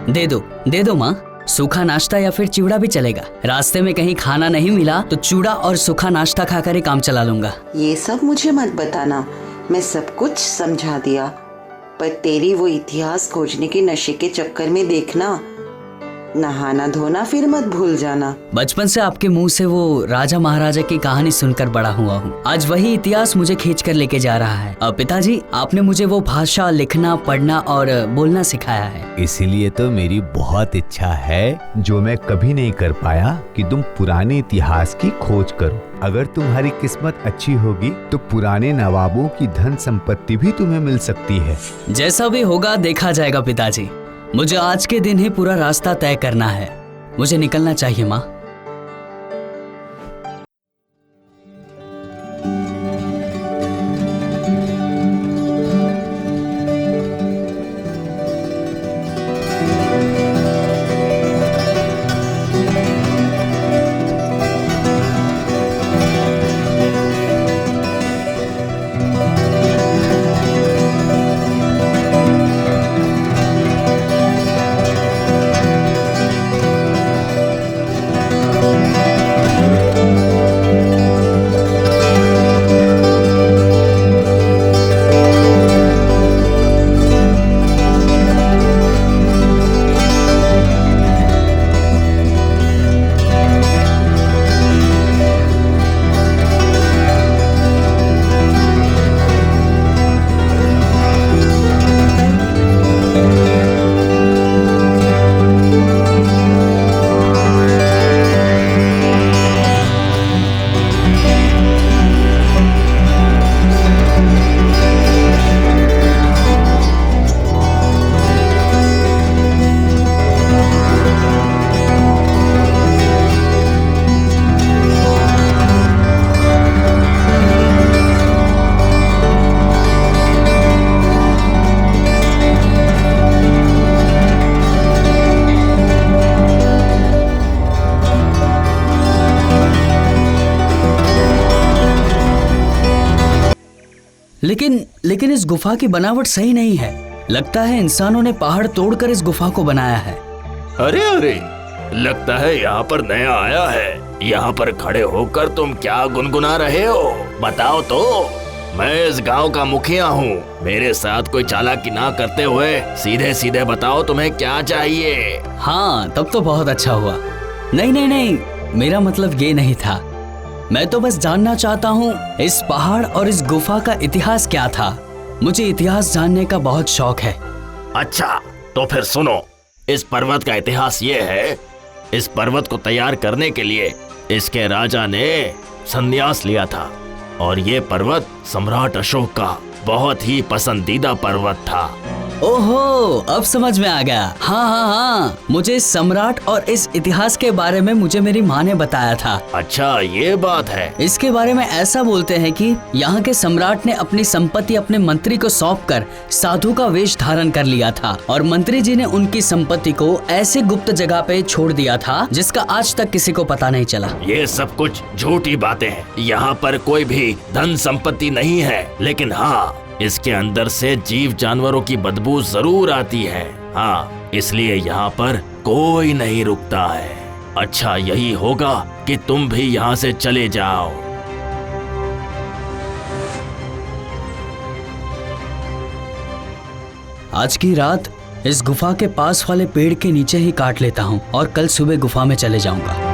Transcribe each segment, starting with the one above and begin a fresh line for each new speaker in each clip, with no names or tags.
दे दो माँ। सूखा नाश्ता या फिर चिवड़ा भी चलेगा। रास्ते में कहीं खाना नहीं मिला तो चूड़ा और सूखा नाश्ता खाकर ही काम चला लूंगा।
ये सब मुझे मत बताना, मैं सब कुछ समझा दिया। पर तेरी वो इतिहास खोजने के नशे के चक्कर में देखना, नहाना धोना फिर मत भूल जाना।
बचपन से आपके मुंह से वो राजा महाराजा की कहानी सुनकर बड़ा हुआ हूँ। आज वही इतिहास मुझे खींच कर लेके जा रहा है। पिताजी, आपने मुझे वो भाषा लिखना, पढ़ना और बोलना सिखाया है।
इसीलिए तो मेरी बहुत इच्छा है, जो मैं कभी नहीं कर पाया, कि तुम पुराने इतिहास की खोज करो। अगर तुम्हारी किस्मत अच्छी होगी तो पुराने नवाबों की धन संपत्ति भी तुम्हें मिल सकती है।
जैसा भी होगा देखा जाएगा पिताजी। मुझे आज के दिन ही पूरा रास्ता तय करना है। मुझे निकलना चाहिए माँ। लेकिन इस गुफा की बनावट सही नहीं है। लगता है इंसानों ने पहाड़ तोड़कर इस गुफा को बनाया है।
अरे लगता है यहाँ पर नया आया है। यहाँ पर खड़े होकर तुम क्या गुनगुना रहे हो? बताओ तो। मैं इस गांव का मुखिया हूँ। मेरे साथ कोई चालाकी ना करते हुए सीधे सीधे बताओ तुम्हें क्या चाहिए।
हाँ, तब तो बहुत अच्छा हुआ। नहीं, मेरा मतलब ये नहीं था। मैं तो बस जानना चाहता हूँ इस पहाड़ और इस गुफा का इतिहास क्या था। मुझे इतिहास जानने का बहुत शौक है।
अच्छा, तो फिर सुनो। इस पर्वत का इतिहास ये है, इस पर्वत को तैयार करने के लिए इसके राजा ने संन्यास लिया था और ये पर्वत सम्राट अशोक का बहुत ही पसंदीदा पर्वत था।
ओहो, अब समझ में आ गया। हाँ, मुझे इस सम्राट और इस इतिहास के बारे में मुझे मेरी माँ ने बताया था।
अच्छा, ये बात है।
इसके बारे में ऐसा बोलते हैं कि यहाँ के सम्राट ने अपनी संपत्ति अपने मंत्री को सौंपकर साधु का वेश धारण कर लिया था और मंत्री जी ने उनकी संपत्ति को ऐसे गुप्त जगह पे छोड़ दिया था जिसका आज तक किसी को पता नहीं चला।
ये सब कुछ झूठी बातें हैं। यहाँ पर कोई भी धन संपत्ति नहीं है, लेकिन हाँ, इसके अंदर से जीव जानवरों की बदबू जरूर आती है। हाँ, इसलिए यहाँ पर कोई नहीं रुकता है। अच्छा यही होगा कि तुम भी यहाँ से चले जाओ।
आज की रात इस गुफा के पास वाले पेड़ के नीचे ही काट लेता हूँ और कल सुबह गुफा में चले जाऊंगा।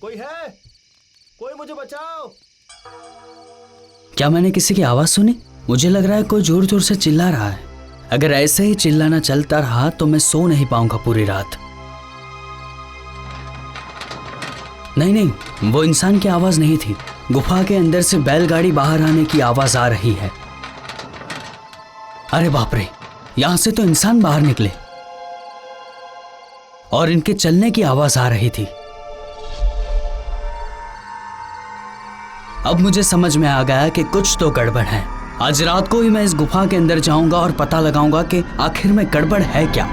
कोई है? कोई मुझे बचाओ।
क्या मैंने किसी की आवाज सुनी? मुझे लग रहा है कोई जोर जोर से चिल्ला रहा है। अगर ऐसे ही चिल्लाना चलता रहा तो मैं सो नहीं पाऊंगा पूरी रात। नहीं, वो इंसान की आवाज नहीं थी। गुफा के अंदर से बैलगाड़ी बाहर आने की आवाज आ रही है। अरे बाप रे, यहां से तो इंसान बाहर निकले और इनके चलने की आवाज आ रही थी। अब मुझे समझ में आ गया कि कुछ तो गड़बड़ है। आज रात को ही मैं इस गुफा के अंदर जाऊंगा और पता लगाऊंगा कि आखिर में गड़बड़ है क्या।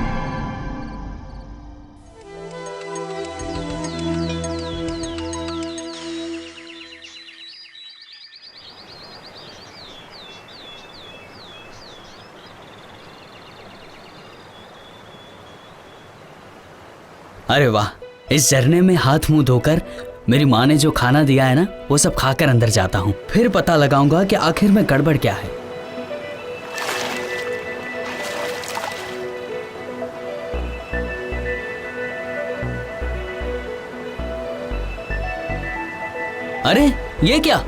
अरे वाह, इस झरने में हाथ मुंह धोकर मेरी माँ ने जो खाना दिया है ना, वो सब खाकर अंदर जाता हूँ। फिर पता लगाऊंगा कि आखिर में गड़बड़ क्या है। अरे ये क्या,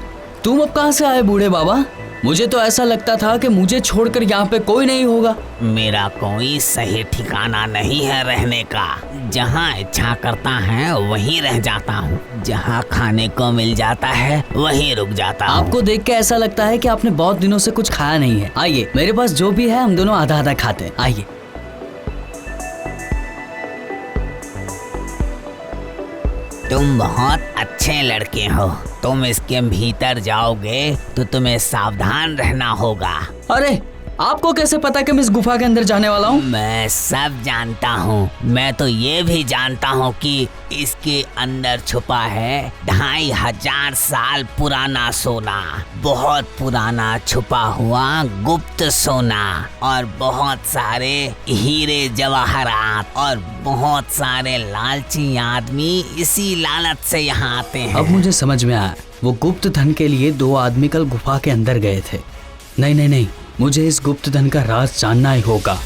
तुम अब कहाँ से आए बूढ़े बाबा? मुझे तो ऐसा लगता था कि मुझे छोड़कर यहाँ पे कोई नहीं होगा।
मेरा कोई सही ठिकाना नहीं है रहने का। जहाँ इच्छा करता है वहीं रह जाता हूँ, जहाँ खाने को मिल जाता है वहीं रुक जाता हूँ।
आपको देख के ऐसा लगता है कि आपने बहुत दिनों से कुछ खाया नहीं है। आइए, मेरे पास जो भी है हम दोनों आधा आधा खाते हैं। आइए।
तुम बहुत अच्छे लड़के हो। तुम इसके भीतर जाओगे तो तुम्हें सावधान रहना होगा।
अरे आपको कैसे पता कि मैं इस गुफा के अंदर जाने वाला हूँ?
मैं सब जानता हूँ। मैं तो ये भी जानता हूँ कि इसके अंदर छुपा है 2500 साल पुराना सोना, बहुत पुराना छुपा हुआ गुप्त सोना, और बहुत सारे हीरे जवाहरात, और बहुत सारे लालची आदमी इसी लालच से यहाँ आते हैं।
अब मुझे समझ में आया, वो गुप्त धन के लिए 2 आदमी कल गुफा के अंदर गए थे। नहीं नहीं नहीं, मुझे इस गुप्त धन का राज जानना ही होगा।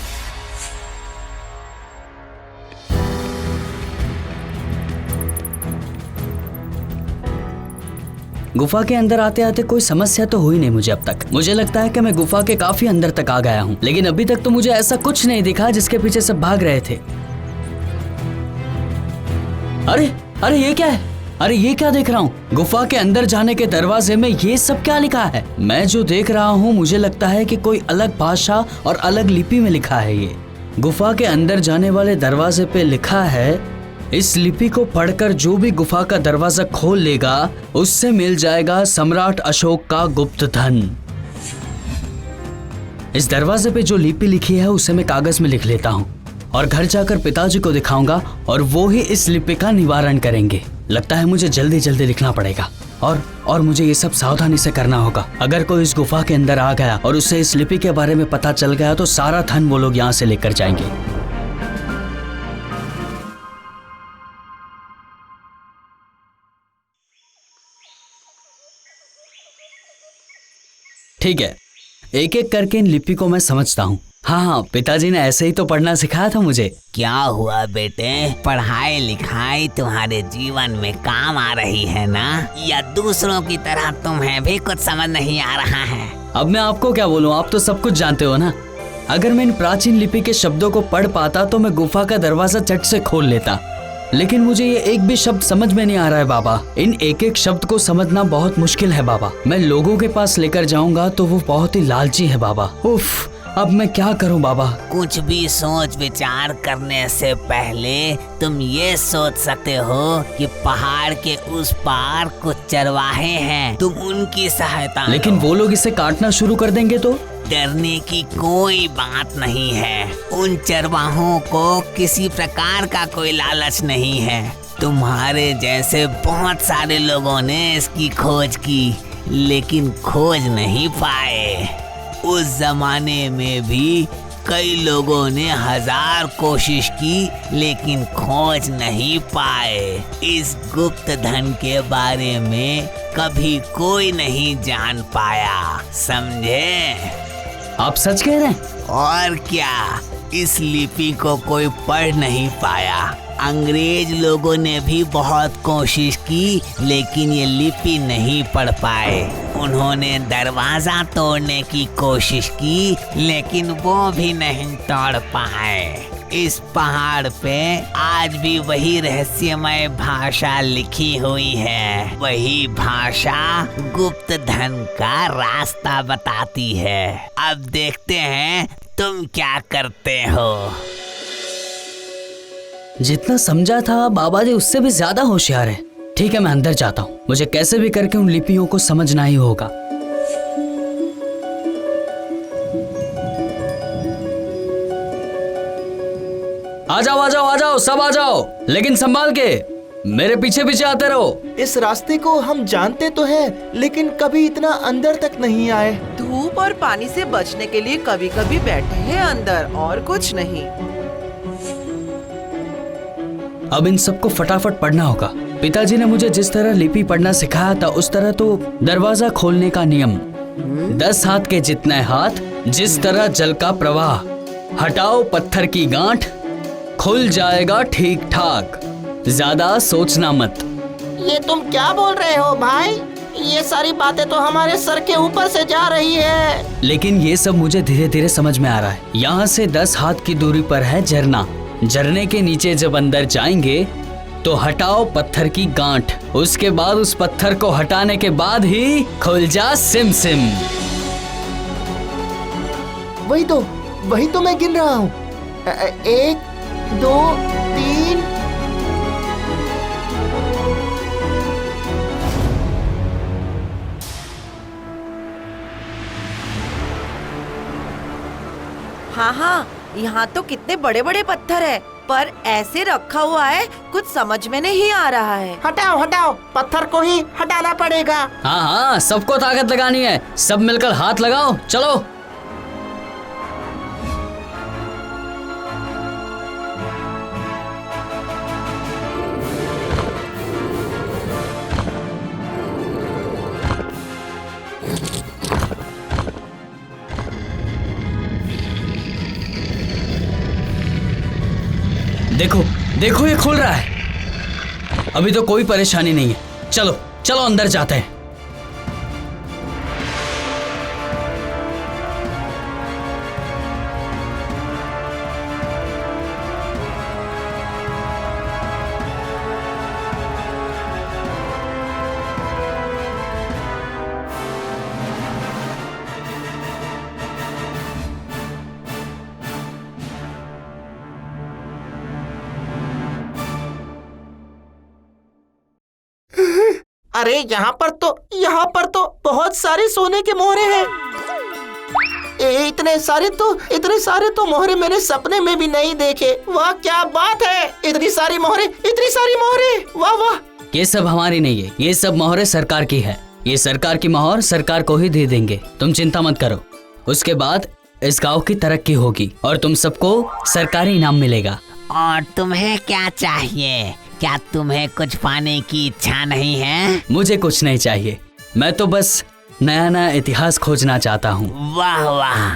गुफा के अंदर आते आते कोई समस्या तो हुई नहीं मुझे अब तक। मुझे लगता है कि मैं गुफा के काफी अंदर तक आ गया हूँ, लेकिन अभी तक तो मुझे ऐसा कुछ नहीं दिखा जिसके पीछे सब भाग रहे थे। अरे अरे ये क्या है? अरे ये क्या देख रहा हूँ? गुफा के अंदर जाने के दरवाजे में ये सब क्या लिखा है? मैं जो देख रहा हूँ मुझे लगता है कि कोई अलग भाषा और अलग लिपि में लिखा है। ये गुफा के अंदर जाने वाले दरवाजे पे लिखा है, इस लिपि को पढ़कर जो भी गुफा का दरवाजा खोल लेगा उससे मिल जाएगा सम्राट अशोक का गुप्त धन। इस दरवाजे पे जो लिपि लिखी है उसे मैं कागज में लिख लेता हूँ और घर जाकर पिताजी को दिखाऊंगा और वो ही इस लिपि का निवारण करेंगे। लगता है मुझे जल्दी जल्दी लिखना पड़ेगा और मुझे ये सब सावधानी से करना होगा। अगर कोई इस गुफा के अंदर आ गया और उसे इस लिपि के बारे में पता चल गया तो सारा धन वो लोग यहाँ से लेकर जाएंगे। ठीक है, एक एक करके इन लिपि को मैं समझता हूँ। हाँ, पिताजी ने ऐसे ही तो पढ़ना सिखाया था मुझे।
क्या हुआ बेटे, पढ़ाई लिखाई तुम्हारे जीवन में काम आ रही है ना, या दूसरों की तरह तुम्हें भी कुछ समझ नहीं आ रहा है?
अब मैं आपको क्या बोलूँ, आप तो सब कुछ जानते हो ना। अगर मैं इन प्राचीन लिपि के शब्दों को पढ़ पाता तो मैं गुफा का दरवाजा झट से खोल लेता, लेकिन मुझे ये एक भी शब्द समझ में नहीं आ रहा है बाबा। इन एक एक शब्द को समझना बहुत मुश्किल है बाबा। मैं लोगों के पास लेकर जाऊंगा तो वो बहुत ही लालची है बाबा। उफ, अब मैं क्या करूं बाबा?
कुछ भी सोच विचार करने से पहले तुम ये सोच सकते हो कि पहाड़ के उस पार कुछ चरवाहे हैं, तुम उनकी सहायता।
लेकिन वो लोग इसे काटना शुरू कर देंगे तो?
डरने की कोई बात नहीं है। उन चरवाहों को किसी प्रकार का कोई लालच नहीं है। तुम्हारे जैसे बहुत सारे लोगों ने इसकी खोज की, लेकिन खोज नहीं पाए। उस जमाने में भी कई लोगों ने 1000 कोशिश की, लेकिन खोज नहीं पाए। इस गुप्त धन के बारे में कभी कोई नहीं जान पाया, समझे?
आप सच कह रहे हैं?
और क्या, इस लिपि को कोई पढ़ नहीं पाया। अंग्रेज लोगों ने भी बहुत कोशिश की, लेकिन ये लिपि नहीं पढ़ पाए। उन्होंने दरवाजा तोड़ने की कोशिश की, लेकिन वो भी नहीं तोड़ पाए। इस पहाड़ पे आज भी वही रहस्यमय भाषा लिखी हुई है। वही भाषा गुप्त धन का रास्ता बताती है। अब देखते हैं तुम क्या करते हो।
जितना समझा था बाबा जी उससे भी ज्यादा होशियार है। ठीक है, मैं अंदर जाता हूँ। मुझे कैसे भी करके उन लिपियों को समझना ही होगा। आ जाओ आ जाओ आ जाओ, सब आ जाओ, लेकिन संभाल के, मेरे पीछे पीछे आते रहो।
इस रास्ते को हम जानते तो हैं, लेकिन कभी इतना अंदर तक नहीं आए।
धूप और पानी से बचने के लिए कभी कभी बैठे हैं अंदर, और कुछ नहीं।
अब इन सबको फटाफट पढ़ना होगा। पिताजी ने मुझे जिस तरह लिपि पढ़ना सिखाया था उस तरह तो दरवाजा खोलने का नियम, 10 हाथ के जितने हाथ, जिस तरह जल का प्रवाह, हटाओ पत्थर की गांठ, खुल जाएगा ठीक ठाक, ज्यादा सोचना मत।
ये तुम क्या बोल रहे हो भाई? ये सारी बातें तो हमारे सर के ऊपर से जा रही है।
लेकिन ये सब मुझे धीरे धीरे समझ में आ रहा है। यहाँ से 10 हाथ की दूरी पर है झरना। झरने के नीचे जब अंदर जाएंगे तो हटाओ पत्थर की गांठ, उसके बाद उस पत्थर को हटाने के बाद ही खुल जा सिम सिम।
वही तो मैं गिन रहा हूँ। 1 2 3।
हाँ हाँ, यहाँ तो कितने बड़े बड़े पत्थर है, पर ऐसे रखा हुआ है कुछ समझ में नहीं आ रहा है।
हटाओ, पत्थर को ही हटाना पड़ेगा।
हाँ हाँ, सबको ताकत लगानी है, सब मिलकर हाथ लगाओ, चलो। देखो ये खुल रहा है। अभी तो कोई परेशानी नहीं है। चलो चलो अंदर जाते हैं।
अरे यहाँ पर तो बहुत सारे सोने के मोहरे हैं। इतने सारे तो मोहरे मैंने सपने में भी नहीं देखे। वाह क्या बात है, इतनी सारी मोहरे, वाह वाह।
ये सब हमारी नहीं है, ये सब मोहरे सरकार की है। ये सरकार की मोहर सरकार को ही दे देंगे, तुम चिंता मत करो। उसके बाद इस गांव की तरक्की होगी और तुम सबको सरकारी इनाम मिलेगा।
और तुम्हें क्या चाहिए? क्या तुम्हें कुछ पाने की इच्छा नहीं है?
मुझे कुछ नहीं चाहिए, मैं तो बस नया नया इतिहास खोजना चाहता हूँ।
वाह वाह,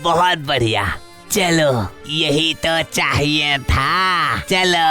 बहुत बढ़िया। चलो, यही तो चाहिए था। चलो